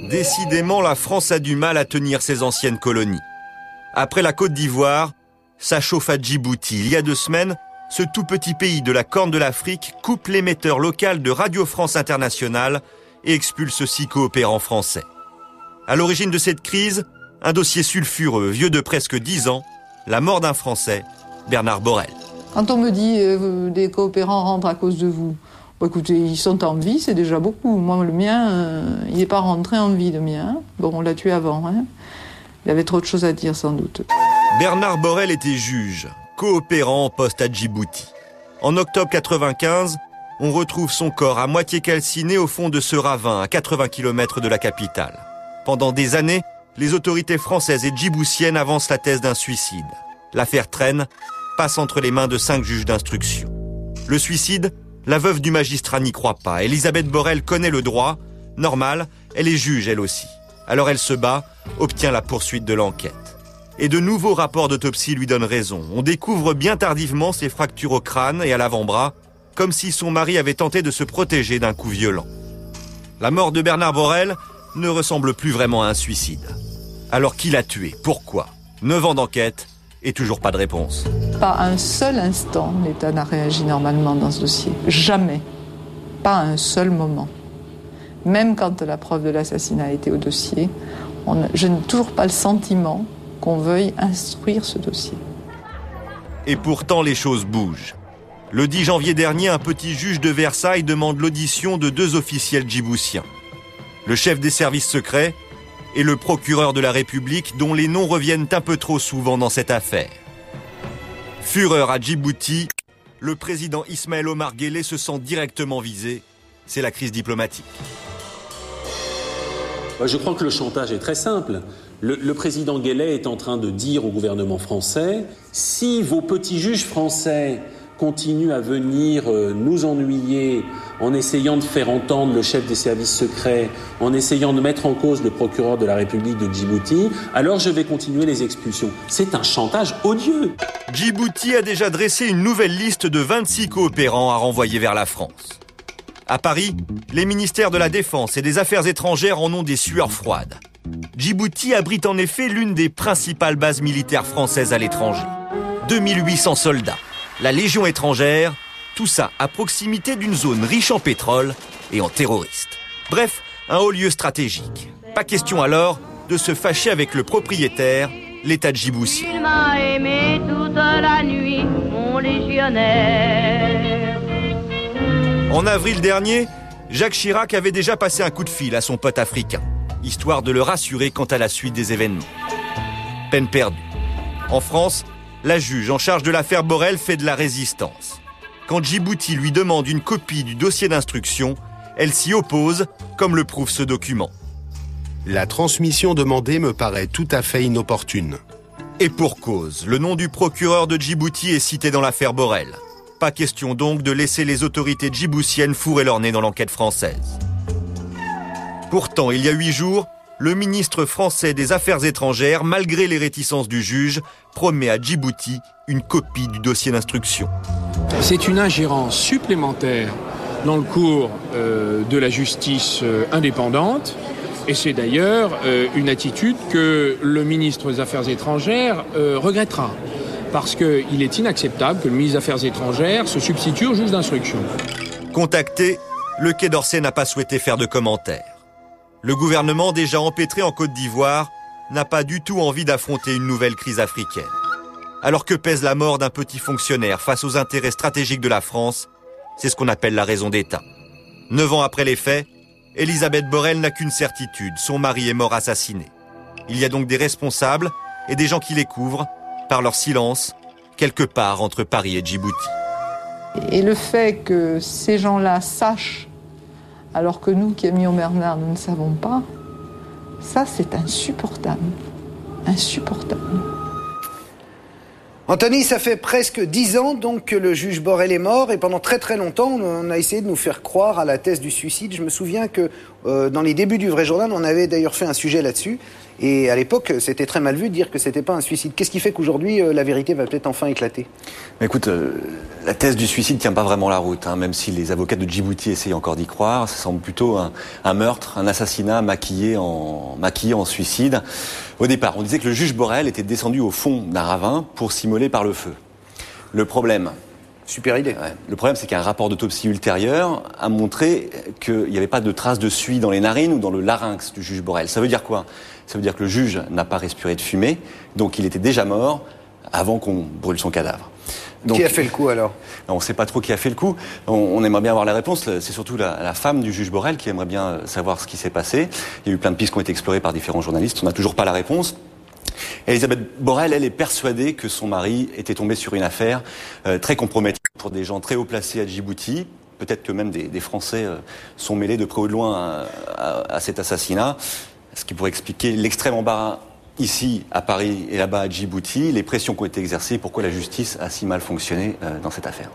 Décidément, la France a du mal à tenir ses anciennes colonies. Après la Côte d'Ivoire, ça chauffe à Djibouti. Il y a 2 semaines, ce tout petit pays de la Corne de l'Afrique coupe l'émetteur local de Radio France Internationale et expulse 6 coopérants français. À l'origine de cette crise, un dossier sulfureux, vieux de presque 10 ans, la mort d'un Français, Bernard Borel. Quand on me dit des coopérants rentrent à cause de vous, bon, écoutez, ils sont en vie, c'est déjà beaucoup. Moi, le mien, il n'est pas rentré en vie, le mien. Bon, on l'a tué avant. Hein. Il avait trop de choses à dire, sans doute. Bernard Borel était juge, coopérant en poste à Djibouti. En octobre 1995, on retrouve son corps à moitié calciné au fond de ce ravin, à 80 km de la capitale. Pendant des années, les autorités françaises et djiboutiennes avancent la thèse d'un suicide. L'affaire traîne, passe entre les mains de 5 juges d'instruction. Le suicide, la veuve du magistrat n'y croit pas. Elisabeth Borel connaît le droit. Normal, elle est juge elle aussi. Alors elle se bat, obtient la poursuite de l'enquête. Et de nouveaux rapports d'autopsie lui donnent raison. On découvre bien tardivement ses fractures au crâne et à l'avant-bras, comme si son mari avait tenté de se protéger d'un coup violent. La mort de Bernard Borel ne ressemble plus vraiment à un suicide. Alors qui l'a tué? Pourquoi? 9 ans d'enquête et toujours pas de réponse. Pas un seul instant, l'État n'a réagi normalement dans ce dossier. Jamais. Pas un seul moment. Même quand la preuve de l'assassinat était au dossier, je n'ai toujours pas le sentiment qu'on veuille instruire ce dossier. Et pourtant, les choses bougent. Le 10 janvier dernier, un petit juge de Versailles demande l'audition de 2 officiels djiboutiens. Le chef des services secrets et le procureur de la République, dont les noms reviennent un peu trop souvent dans cette affaire. Fureur à Djibouti, le président Ismaël Omar Guelleh se sent directement visé. C'est la crise diplomatique. Je crois que le chantage est très simple. Le président Guelleh est en train de dire au gouvernement français, si vos petits juges français continuent à venir nous ennuyer en essayant de faire entendre le chef des services secrets, en essayant de mettre en cause le procureur de la République de Djibouti, alors je vais continuer les expulsions. C'est un chantage odieux. Djibouti a déjà dressé une nouvelle liste de 26 coopérants à renvoyer vers la France. À Paris, les ministères de la Défense et des Affaires étrangères en ont des sueurs froides. Djibouti abrite en effet l'une des principales bases militaires françaises à l'étranger. 2800 soldats, la Légion étrangère, tout ça à proximité d'une zone riche en pétrole et en terroristes. Bref, un haut lieu stratégique. Pas question alors de se fâcher avec le propriétaire, l'État djiboutien. Il m'a aimé toute la nuit, mon légionnaire. En avril dernier, Jacques Chirac avait déjà passé un coup de fil à son pote africain, histoire de le rassurer quant à la suite des événements. Peine perdue. En France, la juge en charge de l'affaire Borel fait de la résistance. Quand Djibouti lui demande une copie du dossier d'instruction, elle s'y oppose, comme le prouve ce document. La transmission demandée me paraît tout à fait inopportune. Et pour cause, le nom du procureur de Djibouti est cité dans l'affaire Borel. Pas question donc de laisser les autorités djiboutiennes fourrer leur nez dans l'enquête française. Pourtant, il y a 8 jours, le ministre français des Affaires étrangères, malgré les réticences du juge, promet à Djibouti une copie du dossier d'instruction. C'est une ingérence supplémentaire dans le cours de la justice indépendante. Et c'est d'ailleurs une attitude que le ministre des Affaires étrangères regrettera. Parce qu'il est inacceptable que le ministre des Affaires étrangères se substitue au juge d'instruction. Contacté, le Quai d'Orsay n'a pas souhaité faire de commentaires. Le gouvernement, déjà empêtré en Côte d'Ivoire, n'a pas du tout envie d'affronter une nouvelle crise africaine. Alors que pèse la mort d'un petit fonctionnaire face aux intérêts stratégiques de la France, c'est ce qu'on appelle la raison d'État. 9 ans après les faits, Elisabeth Borel n'a qu'une certitude, son mari est mort assassiné. Il y a donc des responsables et des gens qui les couvrent, par leur silence, quelque part entre Paris et Djibouti. Et le fait que ces gens-là sachent, alors que nous qui aimions Bernard, nous ne savons pas, ça c'est insupportable. Insupportable. Anthony, ça fait presque 10 ans donc que le juge Borel est mort et pendant très très longtemps on a essayé de nous faire croire à la thèse du suicide. Je me souviens que Dans les débuts du Vrai Journal, on avait d'ailleurs fait un sujet là-dessus. Et à l'époque, c'était très mal vu de dire que c'était pas un suicide. Qu'est-ce qui fait qu'aujourd'hui, la vérité va peut-être enfin éclater ? Mais écoute, la thèse du suicide tient pas vraiment la route, même si les avocats de Djibouti essayent encore d'y croire. Ça semble plutôt un meurtre, un assassinat maquillé en suicide. Au départ, on disait que le juge Borel était descendu au fond d'un ravin pour s'immoler par le feu. Le problème... Super idée. Ouais. Le problème, c'est qu'un rapport d'autopsie ultérieur a montré qu'il n'y avait pas de traces de suie dans les narines ou dans le larynx du juge Borel. Ça veut dire quoi ? Ça veut dire que le juge n'a pas respiré de fumée, donc il était déjà mort avant qu'on brûle son cadavre. Donc, qui a fait le coup alors ? On ne sait pas trop qui a fait le coup. On aimerait bien avoir la réponse. C'est surtout la femme du juge Borel qui aimerait bien savoir ce qui s'est passé. Il y a eu plein de pistes qui ont été explorées par différents journalistes. On n'a toujours pas la réponse. Elisabeth Borel, elle est persuadée que son mari était tombé sur une affaire très compromettante pour des gens très haut placés à Djibouti. Peut-être que même des Français sont mêlés de près ou de loin à cet assassinat. Ce qui pourrait expliquer l'extrême embarras ici à Paris et là-bas à Djibouti, les pressions qui ont été exercées, pourquoi la justice a si mal fonctionné dans cette affaire.